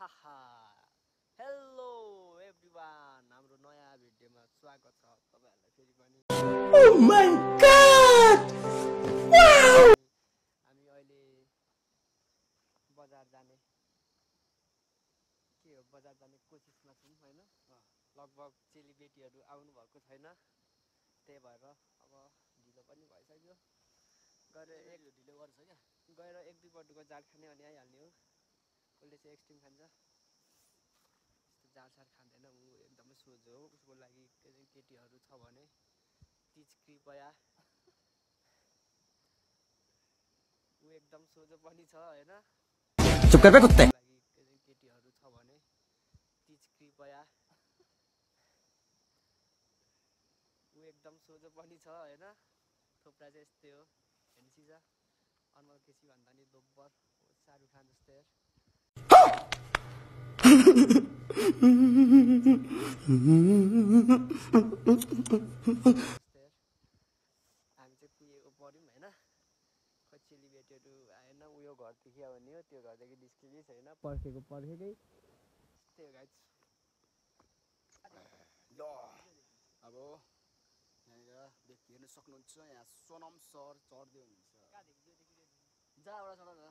हाहा hello everyone हाम्रो नयाँ भिडियोमा स्वागत छ तपाईहरुलाई फेरि पनि Oh my god! Wow! हामी अहिले बजार जाने के हो बजार जाने कोसिसमा छौं हैन लगभग चेलीबेटीहरु आउनु भएको छैन त्यही भएर अब ढिलो पनि भइसक्यो गएर ढिलो गर्छ क्या गएर एक दुई पटुको जाड खाने अनि आइहाल्ने हो कसले चाहिँ एक्सट्रिम खान्छ त्यस्तो जाडसाड खाँदैन उ एकदमै सोझो हो उसको लागि केटीहरु छ भने तीज कृपया उ एकदम सोझो पनि छ हैन चुप कर बे कुत्ते लागि केटीहरु छ भने तीज कृपया उ एकदम सोझो पनि छ हैन थोप्रा चाहिँ यस्तै हो हेन्सी छ अनुहार केसी भन्दा नि दोब्बर शाहरुख खान जस्तै यार हामी चाहिँ पुगेको पर्यौं हैन खै चेलीबेटीहरु आएन उयो घरदेखि आयो भने हो त्यो घरदेखि निस्केकै छैन पर्खेकै त्यही हो गाइस ल अब यहाँनिर हेर्न सक्नुहुन्छ यहाँ सोनम सर चढ्दै हुनुहुन्छ जहाँबाट चढ न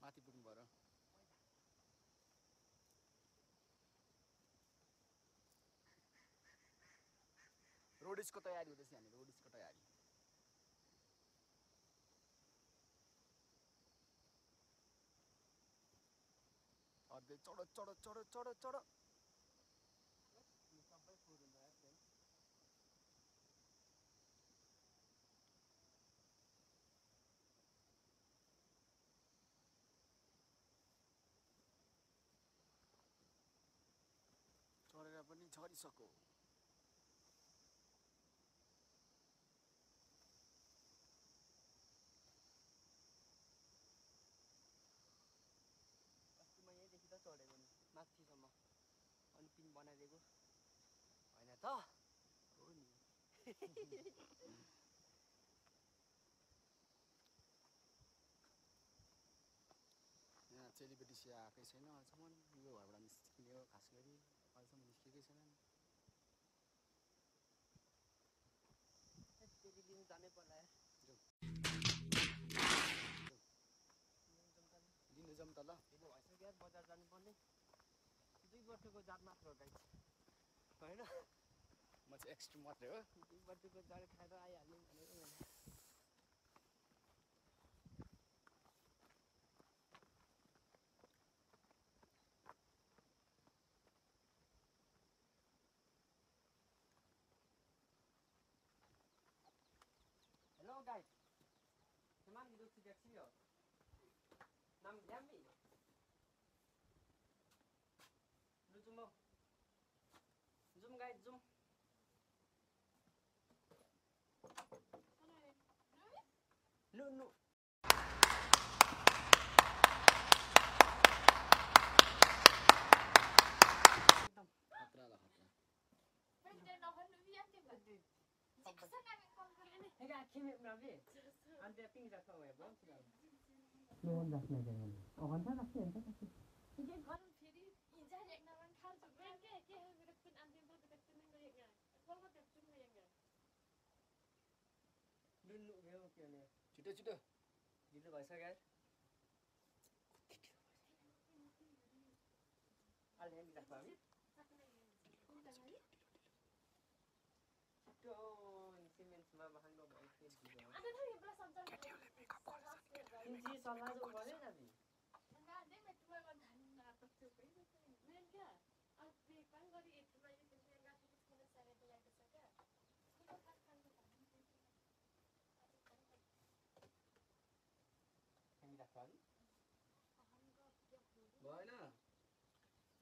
माथि पुग्नु पर्यो रोडिसको तयारी हुँदैछ यहाँनिर रोडिसको तयारी चढ्दै चढ चढ चढ चढ चढ सबै फोर हुन्छ यार फ्रेन्ड चढेर पनि झरिसक्यो अस्ति म यहीँदेखि त चढेको नि माथिसम्म अनि पिन बनाइदिएको होइन त हो नि यहाँ चेलीबेटी सिया आएकै छैन अहिलेसम्म यो घरबाट निस्किने हो खास गरी अहिलेसम्म निस्केकै छैनन् फेरि लिनु जानै पर्ला यार लिनु जाउँ त ल ढिलो भइसक्यो यार बजार जानुपर्ने 2 वर्षको जात मात्र हो गाइस होइन म चाहिँ एक्सट्रिम मात्रै हो 2 वर्षको जात खाएर आइहाल्ने भनेको मैले Hello guys, teman hidup sejak sini yo. Nam Yami. Lu zoom mau. Zoom guys, zoom. No no. खतरा ल खतरा Hega kimi mrabi. Ante ping rakha हुआ है बहुत सा. लोन रखने के लिए. और घंटा रखते हैं क्या? ये गरम फेरि इजा एक नरन खार जुबेन के मेरो पिन अन्तिम तो तक नहीं गएगा कल को तक चुन गएगा लुनु गयो के ने छिटो छिटो ढिलो भइसक्यो यार अलि अलि राख्नु हामी त्यो सिमेन्टमा महँगो भयो फेरि ढिलो अन्त त यो प्लस सम्झन केटीहरूले मेकअप गर्छ किनची सल्लाह जो गरे न बि ना दे मैं तुम्हें को धन ना तो तो मैं क्या अब पे पान गरी इतना ये तो मैं गाती किस को सारे तो लाइक सका तो खास खान को हामी राख्नु हामी भएन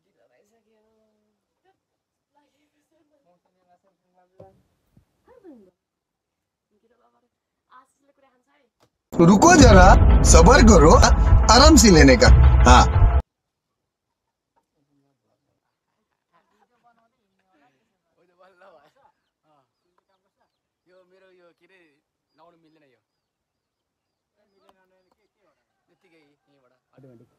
ढिलो भइसक्यो मौसमी मासम लाग्ला हर बंदो इनके तो बाबा आज से कुछ हंसा है रुको जरा सबर करो आराम से लेने का हाँ यो मेरो यो के रे लाउनु मिल्दैन यो मिलेन के हो र यतिकै यहीँबाट अटोमेटिक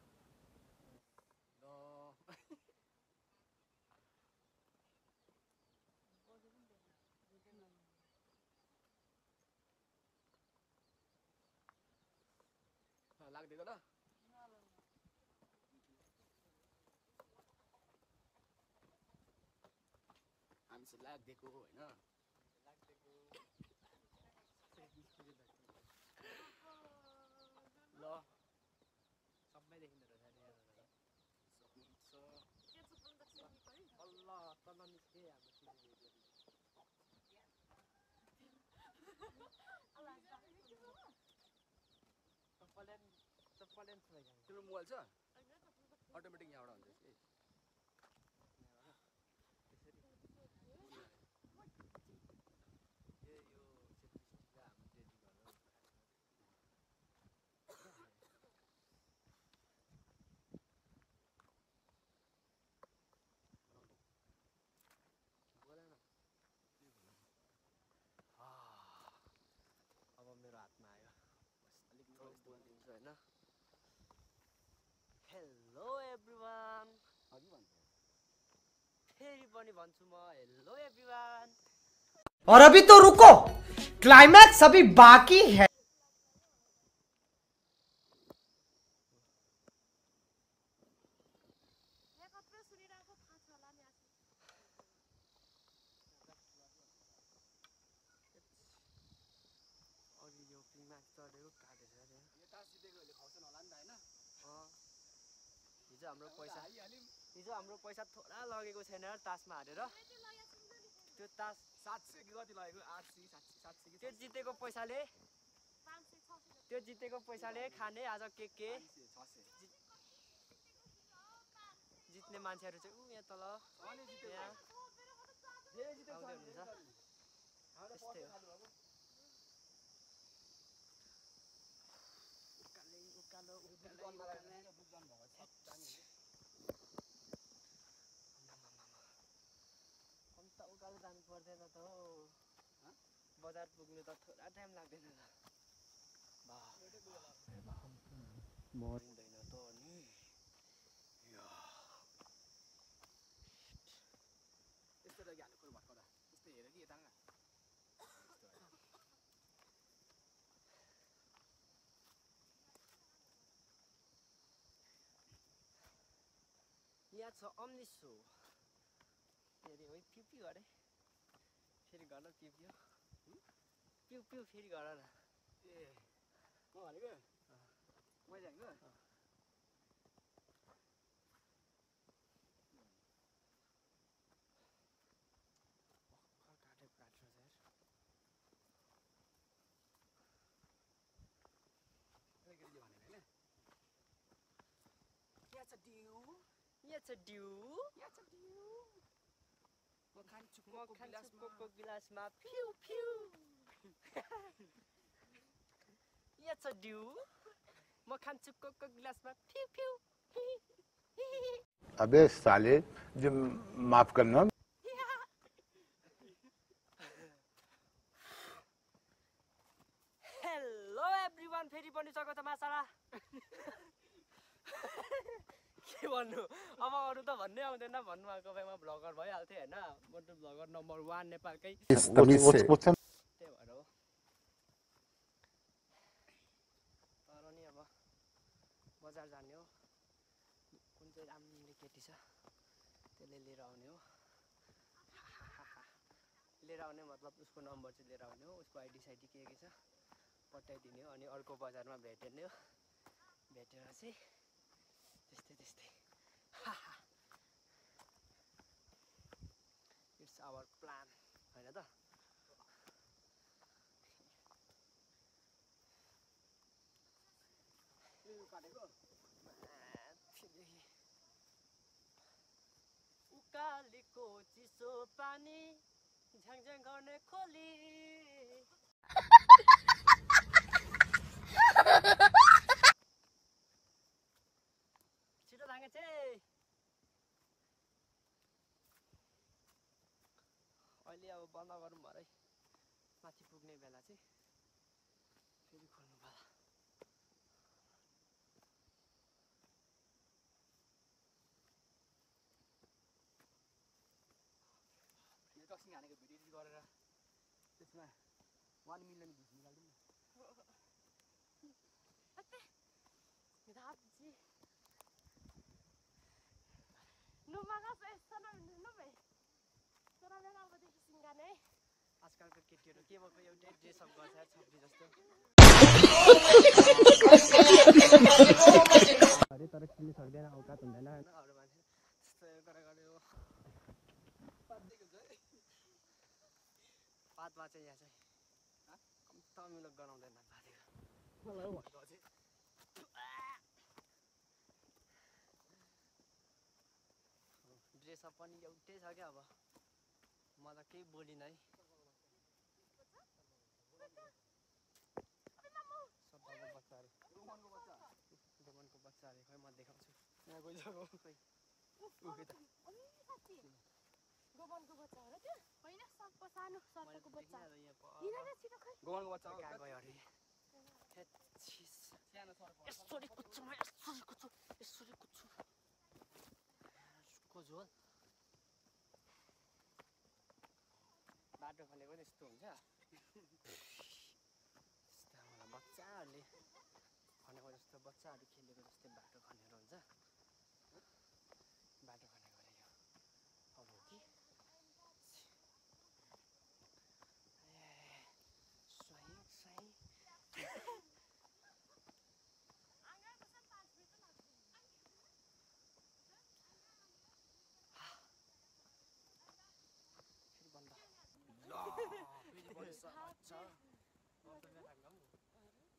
लाग्दिएको ल हामी चाहिँ लाग्दिएको होइन ल सबै देखिँदो रहेछ अल्लाह तल निस्के हाम्रो चप्पलेन तिम्रो मोबाइल छ अटोमेटिक यहाँबाट हुन्छ कि अब मेरो हातमा आयो अलिक बोलिदिन्छु होइन हेलो एभ्रिवान अघि भन्छ फेरि पनि भन्छु म हेलो एभ्रिवान और अभी तो रुको क्लाइमैक्स अभी बाकी है अघि यो क्लिम्याक्स चढेको काटेछ अरे यो टास जितेकोहरूले खाउँछन् होला नि त होइन हिजो हाम्रो पैसा थोडा लगेको छैन तासमा हारेर त्यो तास 700 कि कति लगेको 800 700 कि त्यो जितेको पैसाले खाने आज के 600 जित्ने मान्छेहरू चाहिँ ऊ यहाँ तल यहाँ आउँदै हुनुहुन्छ त्यस्तै हो अन्त उकालो जानु पर्दैन त हो बजार पुग्नु त थोडा टाइम लाग्दैन त मरिँदैन त अनि यस्तो त हाल्नु खोर भर्खर त्यस्तो हेर कि यता यहाँ छ अम्निसो फेरि है पिउ पिउ अरे फेरि गर पिउ पिउ पिउ पिउ फेरि गर न ए म भनेको मैले भनेको यहाँ छ ड्यु म खान्छु कोको गिलासमा फिउ फिउ यहाँ छ ड्यु म खान्छु कोको गिलासमा फिउ फिउ अबे साले जो माफ करना हेलो एभ्रिवान फेरि पनि स्वागत छ मासाला के भन्नु अब अरू त भन्नै आउँदैन भन्नुभएको भए म भ्लगर भइहाल्थेँ होइन म त भ्लगर नम्बर 1 नेपालकै तभी से त्यही भएर हो तर नि अब बजार जाने हो कुन चाहिँ राम्रो केटी छ त्यसले लिएर आउने हो लिएर आउने मतलब उसको नम्बर चाहिँ लिएर आउने हो उसको आइडी साइडी के छ पठाइदिने हो अनि अर्को बजारमा भेट्ने हो भेटेर चाहिँ त्यस्तै इट्स आवर प्लान होइन त उकालीको चिसो पानी झ्याङझ्याङ गर्ने खोली छिटो भागे चाहिँ अहिले अब बन्द गरौँ भरै माथि पुग्ने बेला चाहिँ फेरि खोल्नु पर्ला यो टक्सिङ हानेको भिडियो एडिट गरेर त्यसमा 1 मिलियन भ्युज निकाल्दिउँ न Rapidinho. Numa casa essa não vem. Só na minha avó deixa se enganar. आजकलको केटीहरू के भएको एउटै ड्रेसअप गर्छ छब्बी जस्तो अरे तर किन्नु सक्दैन औकात हुँदैन होइन अरू मान्छे त्यस्तो गऱ्यो पातमा चाहिँ यहाँ चाहिँ तमिलो गराउँदैन ड्रेसअप पनि एउटै छ क्या अब म त केही बोलिनँ है गोमनको बच्चाहरू खै म देखाउँछु यहाँ गइसक्यो खै गोबनको बच्चा हो र त्यो होइन सर्प सानो सर्पको बच्चा छिटो खै गोमनको बच्चा हो कहाँ गयो अरे यसरी कुद्छु म यसरी कुद्छु को झोल बाटो खनेको नि यस्तो हुन्छ मलाई बच्चाहरूले खनेको जस्तो बच्चाहरू खेलेको जस्तै बाटो खनेर हुन्छ बाटो खनेको अरे यो अब हो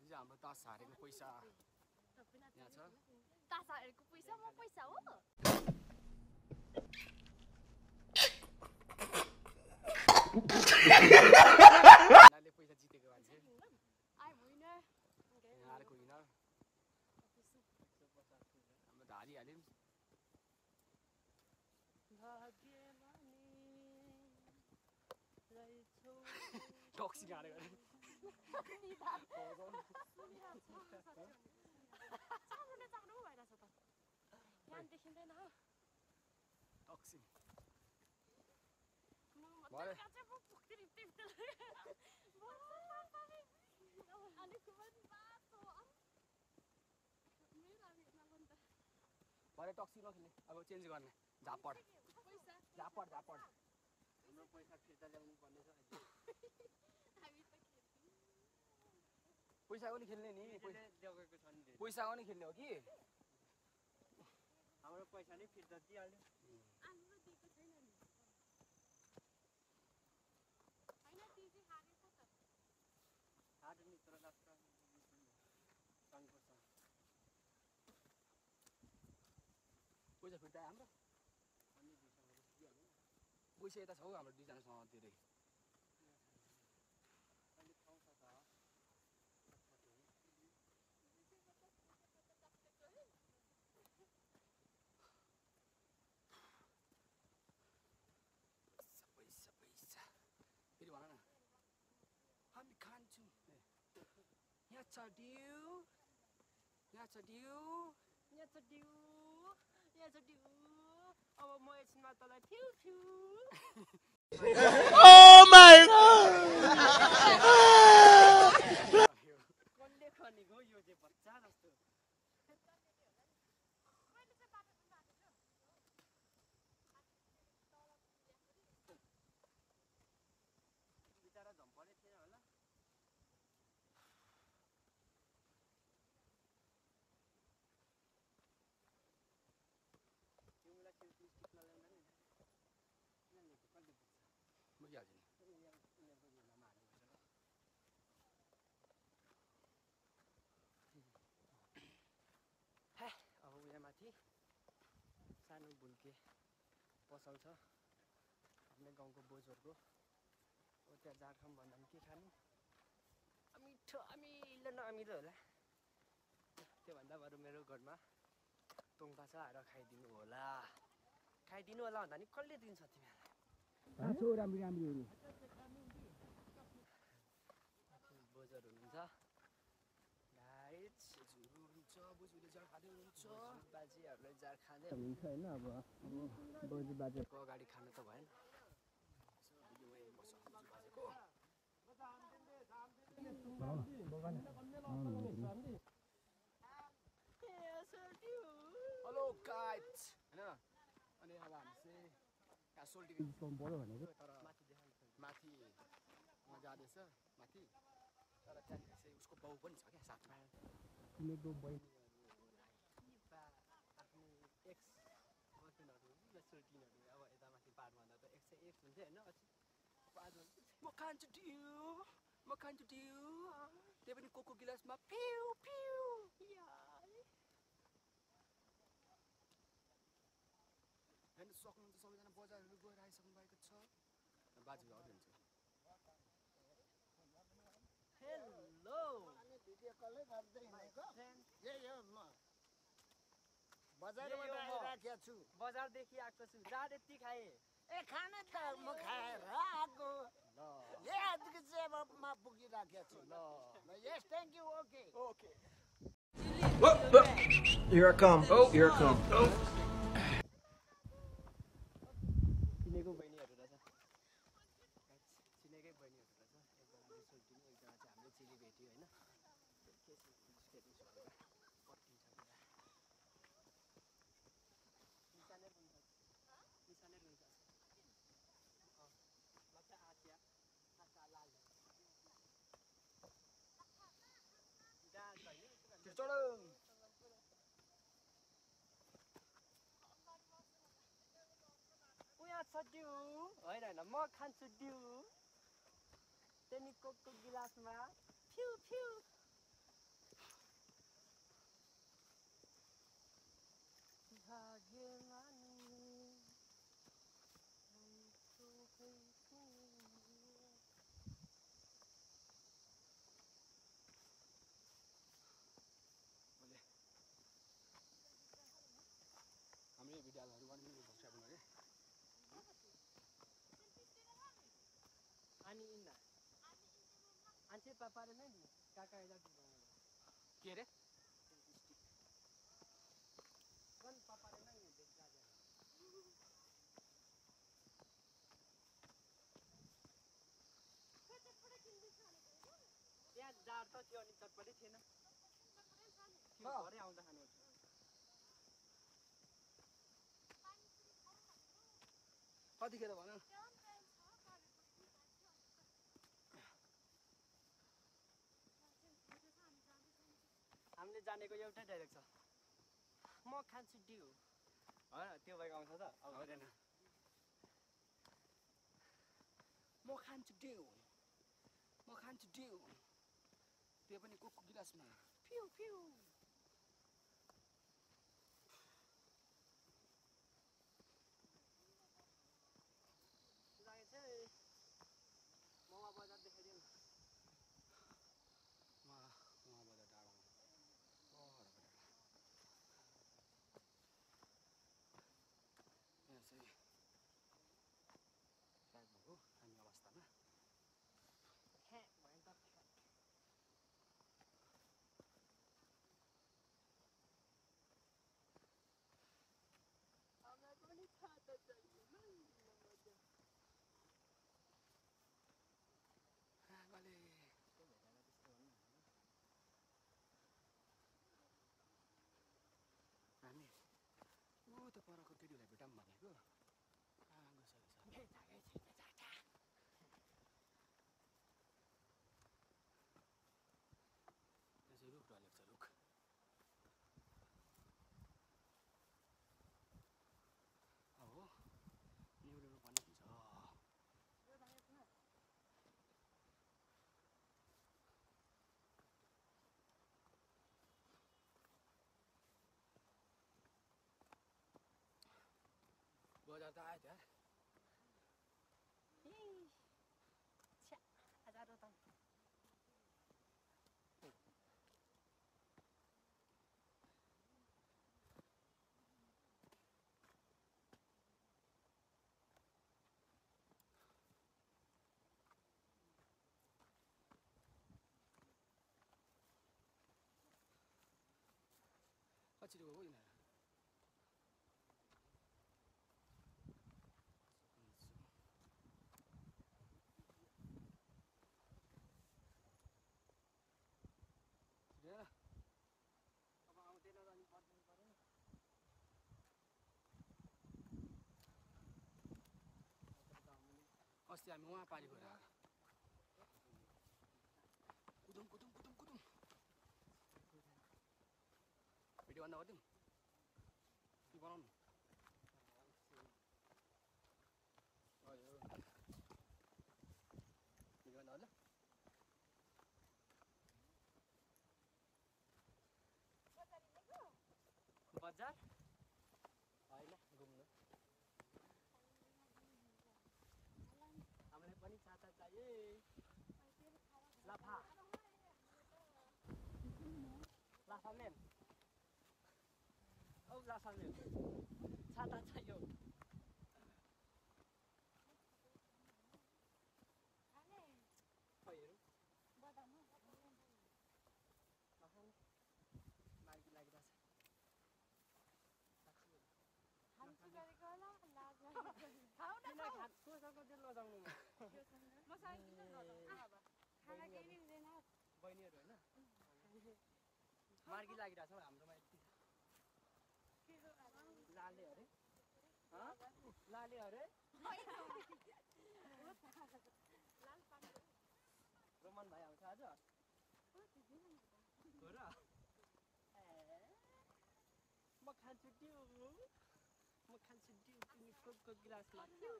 कि हाम्रो तास हारेको पैसा यहाँ छ तास हारेको पैसा म पैसा हो नाले पैसा जितेको मान्छे आइ विनर हारेको विनर हाम्रो धारी हाल्यौँ टक्सी हारेको यहाँ देखिँदैन टक्सी भरे टक्सी नखेल्ने अब चेन्ज गर्ने झापड हाम्रो पैसा फिर्ता ल्याउनु पर्ने छ पैसाको नि खेल्ने नि पैसाको नि खेल्ने हो कि हाम्रो पैसा नै फिर्ता दिइहाल्यो पैसा फिर्ता हाम्रो पैसा यता छ हौ हाम्रो दुईजनासँग धेरै फेरि भन न हामी खान्छौँ यहाँ छ ड्यू अब म एकछिनमा तँलाई थिउ कसले खनेको यो चाहिँ बच्चा जस्तो बिचरा झम्पने थिएन होला तिमीलाई सेल्फी स्टिक नल्याउँदा नि बुझिहाल्छु नि अब उयो माथि सानो भुल्के पसल छ आफ्नै गाउँको बोजूहरूको हो त्यहाँ जाँड खाऊँ भन्दा पनि के खानु मिठो अमिलो नअमिलो होला त्योभन्दा बरु मेरो घरमा तोङपा छ आएर खाइदिनु होला भन्दा नि कसले दिन्छ तिमीहरूलाई बोजूहरू हुनुहुन्छ बाजेहरूले जार खाँदै हुन्छ होइन अब बोजू बाजेको अगाडि खानु त भएन गाइड्स हैन अनि अब हामी चाहिँ यहाँ सोल्टी निस्काउनु पर्यो भनेको तर माथि जाँदैछ माथि तर त्यहाँनिर चाहिँ उसको बाउ पनि छ क्या साथमा तिनीहरूको बहिनीहरू आफ्नो एक्स गर्लफ्रेन्डहरू सोल्टिनहरू अब यता माथि पाहाडमा भन्दा त एक्स चाहिँ एक्स हुन्थ्यो होइन पछि पाहाडमा म खान्छु ड्यु त्यही पनि कोको गिलासमा पिउ पिउ हेर्नु सक्नुहुन्छ सबैजना बजारहरू गएर आइसक्नु भएको छ बाजे भाउजू हुन्छ हेलो भिडियो कलै गर्दै हिँडेको यही हो म बजारबाट आइराखेको छु बजारदेखि आएको छु जाँड यति खाएँ ए खाना त म खाएर आएको यहाँदेखि चाहिँ अब म पुगिराखेको छु ल yes thank you okay okay Here I come. Here I come. चिनेको बहिनीहरू रहेछ चिनेकै बहिनीहरू रहेछ एकजना चाहिँ सोल्टिनी एकजना चाहिँ हाम्रो चेली भेट्यो होइन के छ स्टेटस भनेर पट्टिन्छ पुरा निसानै रुन्छ म चाहिँ आँचिया लाल डाँड होइन चढौ उहाँ छ ड्यु होइन म खान्छु ड्यु त्यहाँदेखि कोकको गिलासमा फ्यु फ्यु भाग्यमा हामीले भिडियोहरू 1 मिनेट भइसक्यो अरे अनि इन्ना आन्छे पापाले नै नि काका इला के अरे कन पापाले नै नि देखा जाए यहाँ जाड त थियो अनि चटपटै थिएन भरे आउँदा खानु कतिखेर भन हामीले जानेको एउटै डाइरेक्ट छ म खान्छु ड्यु होइन त्यो बाइक आउँछ त अब हुँदैन म खान्छु ड्यु त्यो पनि कोको गिलासमा फ्यु फ्यु लागेको चाहिँ मोमा बजार देखाइदिउँ उहाँ बजार डाँडामा यहाँ चाहिँ सायद हो हामी अवस्थामा भयो नि त हामीलाई पनि थाहा त चाहियो आमाले हामी ऊ त परको केटीलाई भेटौँ भनेको रुख ढलेको छ रुख अब निहुरेर पनि हुन्छ बजार त आयो त्यहाँ हजारौँ त कसरी हो यिनीहरू अब आउँदैन त अनि पर्दैन परेन अस्ति हामी उहाँ पारि गएर कुदौँ कुदौँ कुदौँ कुदौँ भिडियो भन्दा गरिदिउँ कि बनाउनु भिडियो भन्दा होला बजार होइन घुम्नु हामीलाई पनि छाता चाहिए लाफा लाफामेन औ लाफामेन छाता चाहियो खैहरू मार्गी लागिरहेछ कोसँग चाहिँ नजाउनु बहिनीहरू होइन मार्गी लागिरहेछ हौ हाम्रोमा यति लाले अरे लाले अरे रोमन भाइ आउँछ आज हो र म खान्छु त्यो म खान्छु त्यो तिमी कोकको गिलासमा त्यो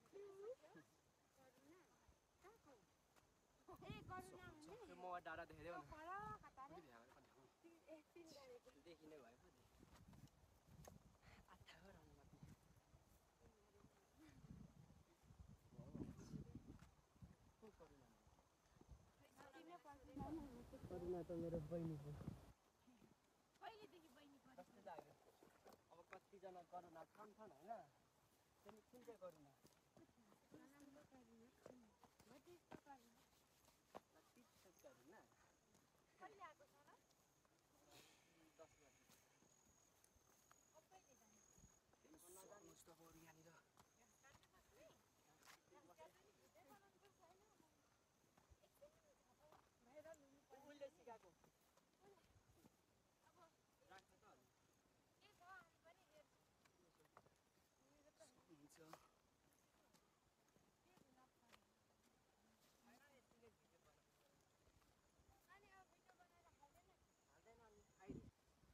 म डाँडा देख्दैौ देखिने भयो पो आथा हो राउनु करुणा त मेरो बहिनी हो कस्तो लाग्यो अब कतिजना करुणा छन् होइन त्यहाँदेखि कुन चाहिँ करुणा उसले सिकाएको राख्छ त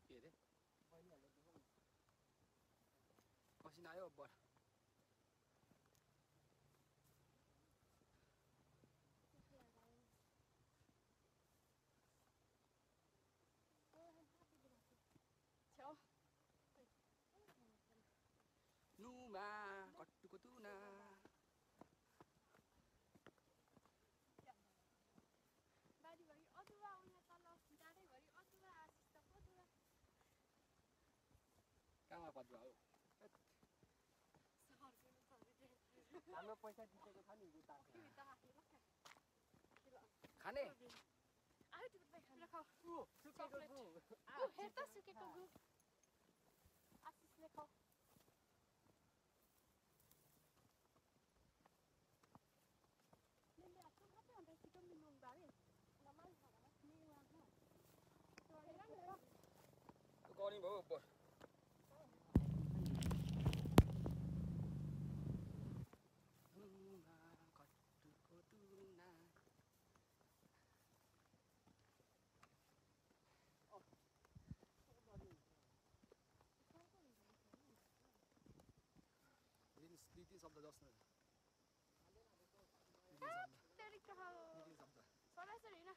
के अरे पसिना आयो बर नुमा कट्टुको तुना बारीभरि अदुवा उयो तल डाँडैभरि अदुवा आशिष त पदुवा कहाँमा पदुवा हो हाम्रो पैसा दिएको छ नि खाने हेर त सुकेको गु आशिषले खाऊ गरी भयो बर दुई तिन शब्द जस्तो सरासरी होइन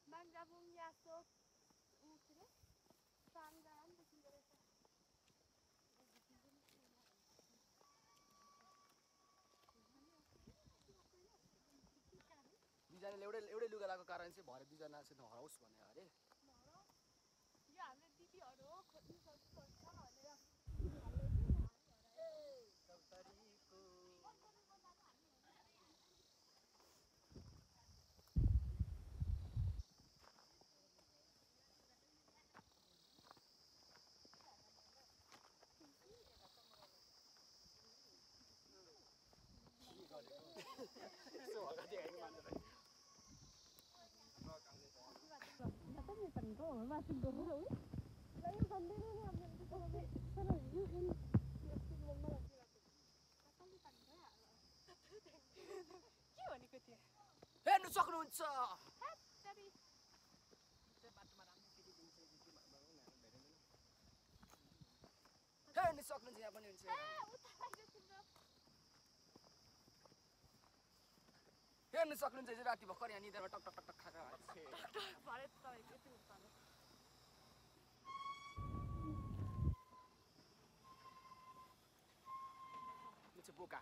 बाङ्गाबुङ यासोक के अरे साङ्गाम देखिँदो रहेछ दुईजनाले एउटै लुगा लगाएको कारण चाहिँ भरे दुईजना चाहिँ नहराओस् भने अरे यो हाम्रो दिदीहरू हो खोज्नु सक्छ भनेर भनेको माथिको हो है ल यो भन्दैन नि हामीले तर यो जुन मलाई के भनेको थियो हेर्नु सक्नुहुन्छ हेर्नु सक्नुहुन्छ यहाँ पनि हुन्छ हेर्नु सक्नुहुन्छ हिजो राति भर्खर यहाँ निदामा टक टक टक खाएर भरे तपाईको यति उताले बोका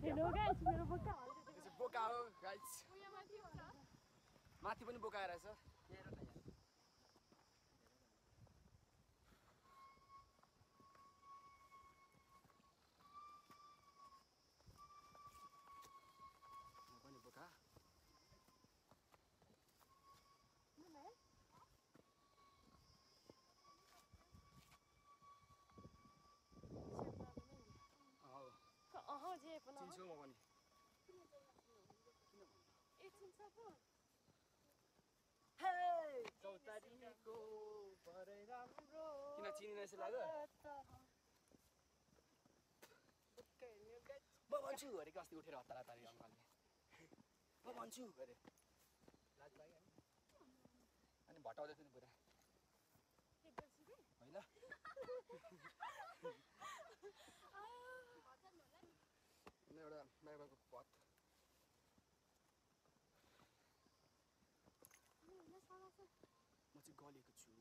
हेलो गाइस मेरो बोका बोका हो गाइस उयो माथि हो र माथि पनि बोका रहेछ पनि बोका जे पनि चिन्छु म पनि एकछिन सब चौतारीको भरै राम्रो किन चिनिन जस्तो लाग्यो म भन्छु अरे अस्ति उठेर हतार हतारी अङ्कलले म भन्छु अरे लाज लाग्यो अनि भटाउँदै थियो नि पुरा होइन एउटा माइबाको पथ म चाहिँ गलेको छु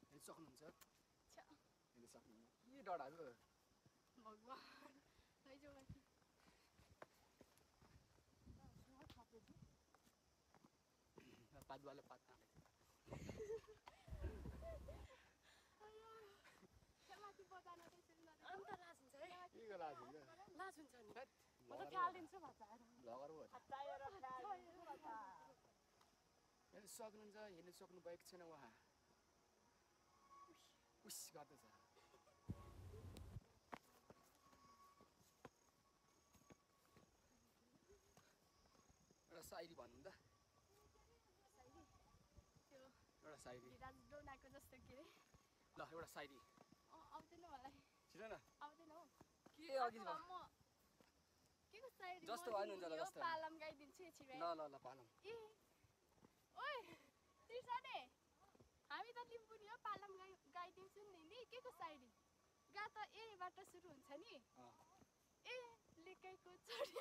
हेर्नु सक्नुहुन्छ हेर्नु सक्नुहुन्छ के डढाएको भगवान लैजाऊ माथि पातवाले पात ताने माथि बजान त्यसरी अन्त लाज हुन्छ है के लाज हुन्छ लाज हुन्छ नि म त ख्याल दिन्छु भचाएर लगेर हो हेर्नु सक्नुहुन्छ हेर्नु सक्नु भएको छैन उहाँ उस गर्दैछ एउटा सायरी भन्नु त एउटा सायरी विराज डोनाको जस्तो के रे ल एउटा सायरी आउँदैन मलाई छिटो न आउँदैन हौ के अघि म के को सायरी जस्तो भन्नुहुन्छ होला जस्तो पालम गाइदिन्छु एकछिन ल ल ल पालम ए ओइ तिर्सने हामी त लिम्बुनी हो पालम गाइदिन्छु नि के को सायरी गा त एबाट सुरु हुन्छ नि ए लेकेको छोरी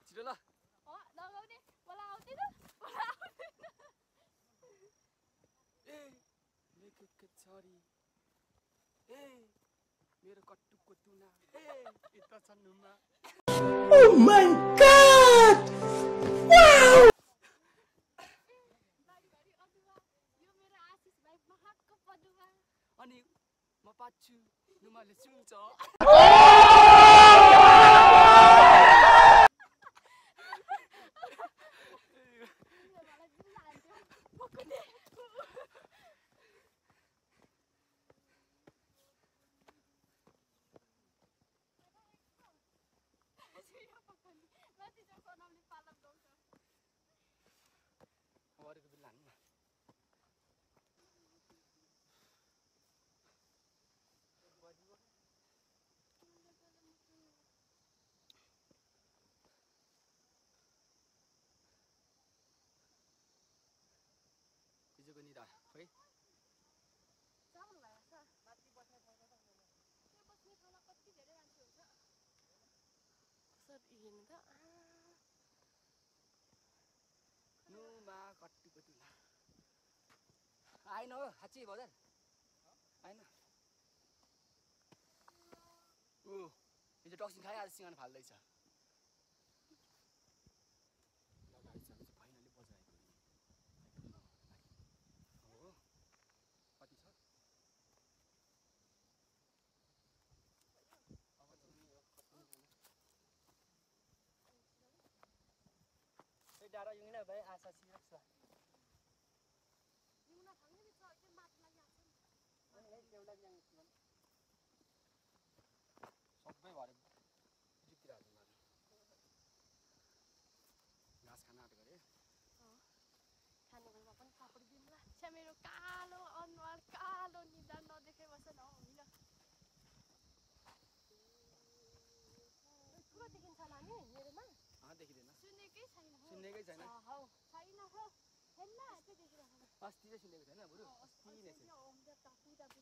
छिटो ल लगाउने मलाई आउँदैन ए लेखेको छोरी ए मेरो कट्टुको तुना ए यता छन्नुमा Oh my God! Wow! बारी बारी अदुवा यो मेरो आशिष भाइ महाको पदुवा अनि म पाच्छु नुमाले सुन्छ अरूको बिल हान्नु न हिजोको निदा खोइ जाउँ भएछ माथि बस्ने ठाउँमा त्यो बस्ने ठाउँमा कति धेरै मान्छे हुन्छ सर हेर्नु त नुमा कट्टुको तुना आएन हो साँच्ची बजार आएन ऊ हिजो टक्सिन खायो आज सिँगान फाल्दैछ फाइनली बजाएको हो कति छ डाँडा युङ भाइ आशा सिरक्छ सबै भरे जितिर हाल्नु माथि घाँस खान आँटेको अरे खाने बेलामा पनि पापड दिउँला छ्या मेरो कालो अनुहार कालो निधार नदेखे बस्छ न होइन को देखिन्छ होला नि मेरोमा देखिँदैन सुनेकै छैन सुन्नेकै छैन हौ छैन हौ हेर्न त्यो देखिरहेको अस्ति चाहिँ सुनेको थिएन बरु अस्ति नै छ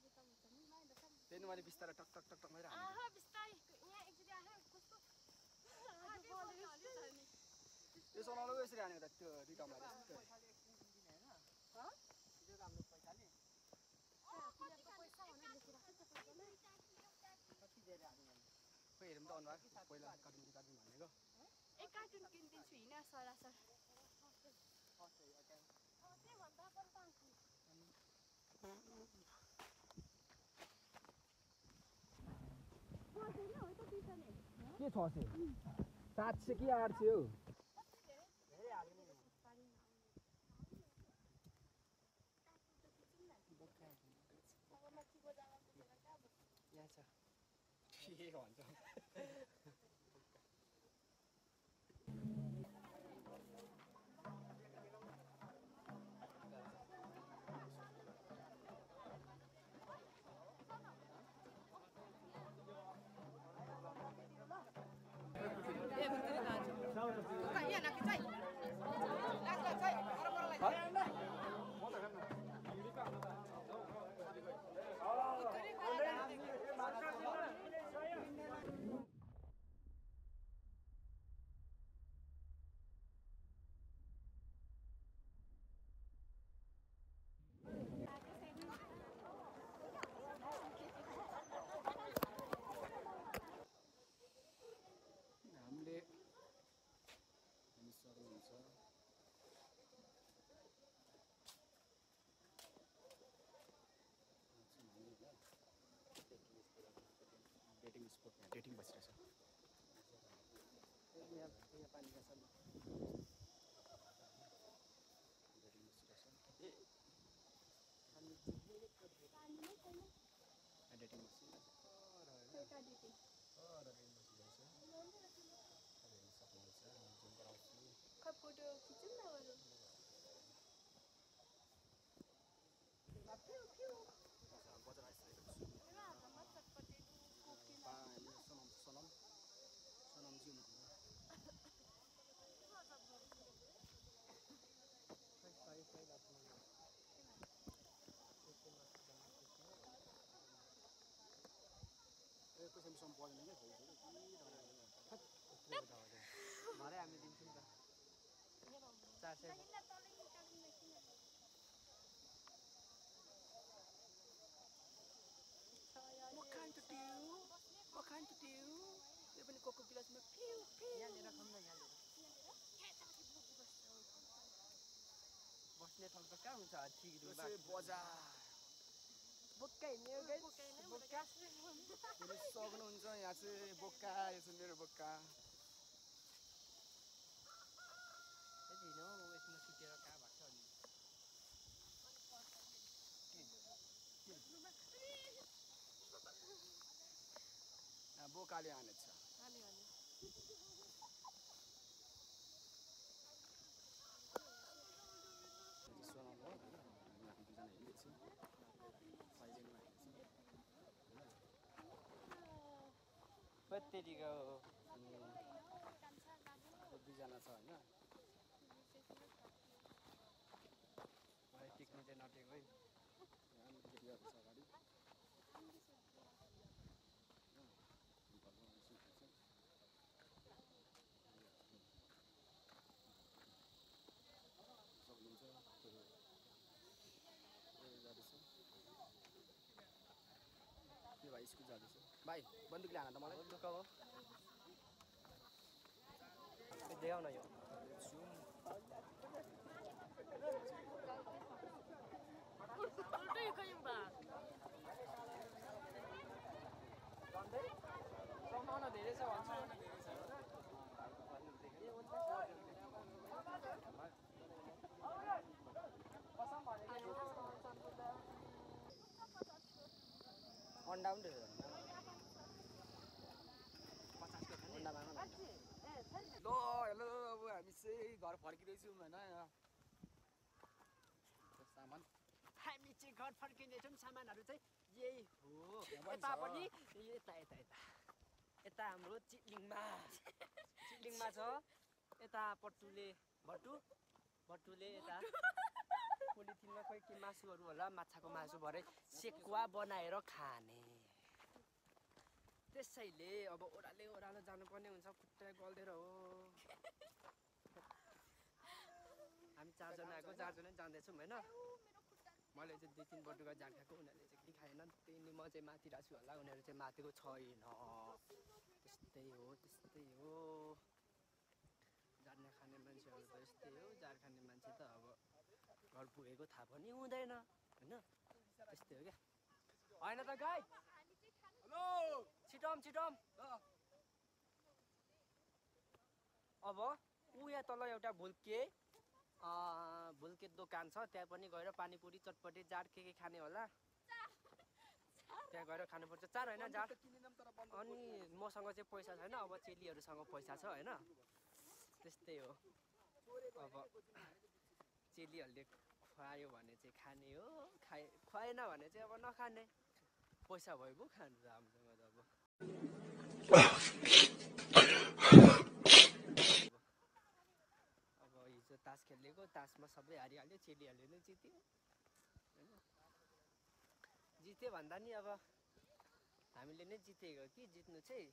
त्यही मैले बिस्तारै टक टक टक टक मारेर हालेँ आहा बिस्तारै यहाँ एकचोटि आहा कस्तो यो चलाउनु यसरी हानेको त त्यो रिकमलाई त्यस्तो खोइ हेरौँ त अनुहार पहिला कार्टुन भनेको एक कार्टुन किनिदिन्छु हिँड सरासर के 600 700 कि 800 हौ यहाँ छ के भन्छ हामीले सक्नुहुन्छ डेटिङ स्पोर्ट डेटिङ बसिरहेछ यहाँ पानीका छन् डेटिङ बसिरहेछ डेटिङ बसिरहेछ खै फोटो खिचौँ न अरू बजार आइसकेको छु सनम सनमजी पैसा पर्दैन भरे हामी दिन्छौँ नि त 400 त्यो पनि कोको गिलासमा फिउ यहाँनिर खाउँ न यहाँनिर बस्ने ठाउँ त कहाँ हुन्छ बजार बोक्का हिँड्ने हो गाइस बोक्का सक्नुहुन्छ यहाँ चाहिँ बोक्का यो चाहिँ मेरो बोक्का यति हिँड्यो म यसमा सुतेर कहाँ भएको छ अनि बोकाले हानेछ कतिको दुईजना छ होइन मलाई टिक्नु चाहिँ नटेको है अगाडि यो भाइ स्कुल जाँदैछ भाइ बन्दुकले हान त मलाई लुका हो देखाउन यो सम्भावना धेरै छ भन्छ अन्डा पनि दियो अन्डा माग न ल हेलो अब हामी चाहिँ घर फर्किँदैछौँ होइन सामान हामी चाहिँ घर फर्किँदैछौँ सामानहरू चाहिँ यही हो यता पनि यता यता यता यता हाम्रो चिटलिङमा छ यता बटुले यता पोलिथिनमा खोइ के मासुहरू होला माछाको मासु भरे सेकुवा बनाएर खाने त्यसैले अब ओह्रालो जानुपर्ने हुन्छ खुट्टा गल्देर हो हामी चारजनाको चारजनै जाँदैछौँ होइन मैले चाहिँ 2-3 बटुका जाँड खाएको उनीहरूले चाहिँ के खाएन त्यही नि म चाहिँ माथि राख्छु होला उनीहरू चाहिँ माथिको छैन त्यस्तै हो जाँड नखाने मान्छेहरू त यस्तै हो जाँड खाने मान्छे त अब घर पुगेको थाहा पनि हुँदैन होइन त्यस्तै हो क्या होइन त गाई हेलो छिटम अब ऊ यहाँ तल एउटा भुल्के दोकान छ त्यहाँ पनि गएर पानीपुरी चटपटी जाँड के खाने होला त्यहाँ गएर खानुपर्छ चार होइन जाँड अनि मसँग चाहिँ पैसा छैन अब चेलीहरूसँग पैसा छ होइन त्यस्तै हो अब चेलीहरूले खुवायो भने चाहिँ खाने हो खुवाएन भने चाहिँ अब नखाने पैसा भएको खानु त हामीसँग त अब हिजो तास खेलेको तासमा सबै हारिहाल्यो चेलीहरूले नै जित्यो होइन जित्यो भन्दा नि अब हामीले नै जितेको कि जित्नु चाहिँ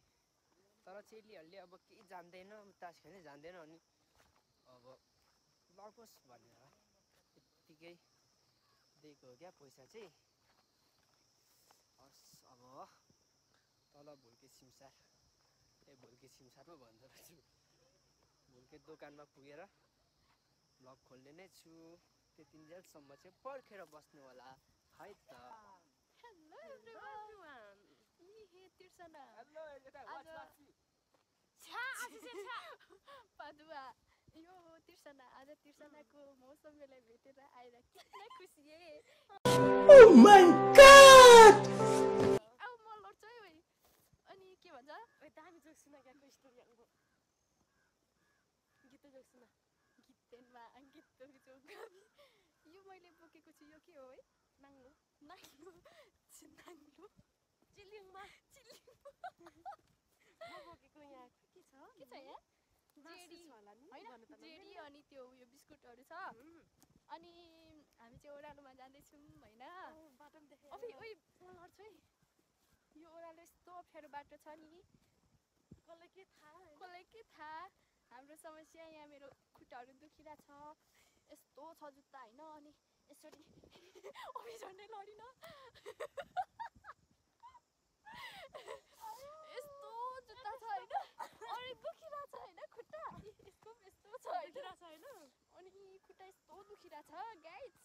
तर चेलीहरूले अब केही जान्दैन तास खेल्नै जान्दैन अनि अब लगोस् भनेर यत्तिकै दिएको हो क्या पैसा चाहिँ हस् अब तल भुल्के सिमसारमा भन्दो रहेछु भुल्के दोकानमा पुगेर ब्लग खोल्ने नै छु त्यतिन्जेलसम्म चाहिँ पर्खेर बस्नु होला है त हेलो एभ्रीवन तिर्सना पदुवा यो हो तिर्सना आज तिर्सनाको मौसमीलाई भेटेर आएर किन खुसी Oh my God! अब म लड्छु है अनि के भन्छ दामी जोक सुना गएको स्टोरी हाम्रो गीत जोक सुना गीतमा यो मैले बोकेको छु यो के हो है नाङ्लो चिलिङमा म बोकेको यहाँ के छ यहाँ जेडी अनि त्यो उयो बिस्कुटहरू छ अनि हामी चाहिँ ओह्रालोमा जाँदैछौँ होइन अफि ओइ लड्छु है यो ओह्रालो यस्तो अप्ठ्यारो बाटो छ नि कसलाई के थाहा हाम्रो समस्या यहाँ मेरो खुट्टाहरू दुखिरहेको छ यस्तो छ जुत्ता होइन अनि यसरी अफि झन्डै लडिन यस्तो जुत्ता छ होइन अनि दुखिरहेको छ होइन खुट्टा यस्तो छ होइन अनि खुट्टा यस्तो दुखिरहेको छ गाइज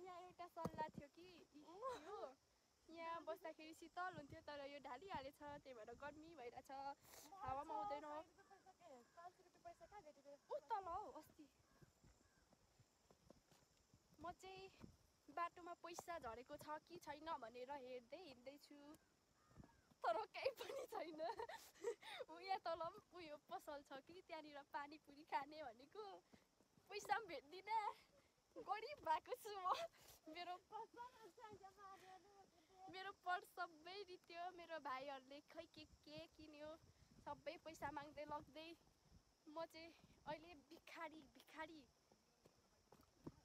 यहाँ एउटा सल्लाह थियो कि यहाँ बस्दाखेरि शीतल हुन्थ्यो तर यो ढालिहालेछ त्यही भएर गर्मी भइरहेछ हावामा आउँदैन तल हौ अस्ति म चाहिँ बाटोमा पैसा झरेको छ कि छैन भनेर हेर्दै हिँड्दैछु तर केही पनि छैन यहाँ तल उयो पसल छ कि त्यहाँनिर पानीपुरी खाने भनेको पैसा पनि भेट्दिनँ गरिब भएको छु म मेरो पर्स सबै रित्यो मेरो भाइहरूले खै के किन्यो सबै पैसा माग्दै लग्दै म चाहिँ अहिले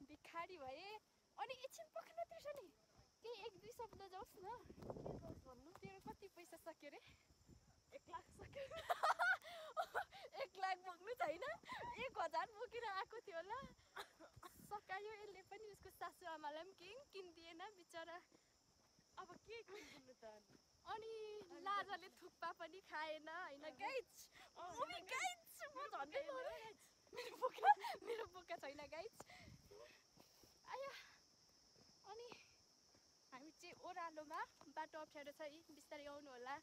भिखारी भए अनि एकछिन पक्न तिर्छ नि केही 1-2 शब्द जाओस् न भन्नु तेरो कति पैसा सक्यो रे 1 लाख सक्यो 1 लाख बोक्नु छैन 1000 बोकेर आएको थियो होला सकायो यसले पनि उसको सासु आमालाई पनि केही किन्दिएन बिचरा अब के किन्नु त अनि लाजले थुक्पा पनि खाएन होइन गाइज म झन्डै मेरो बोका छैन गाइज आया अनि हामी चाहिँ ओह्रालोमा बाटो अप्ठ्यारो छ है बिस्तारै आउनु होला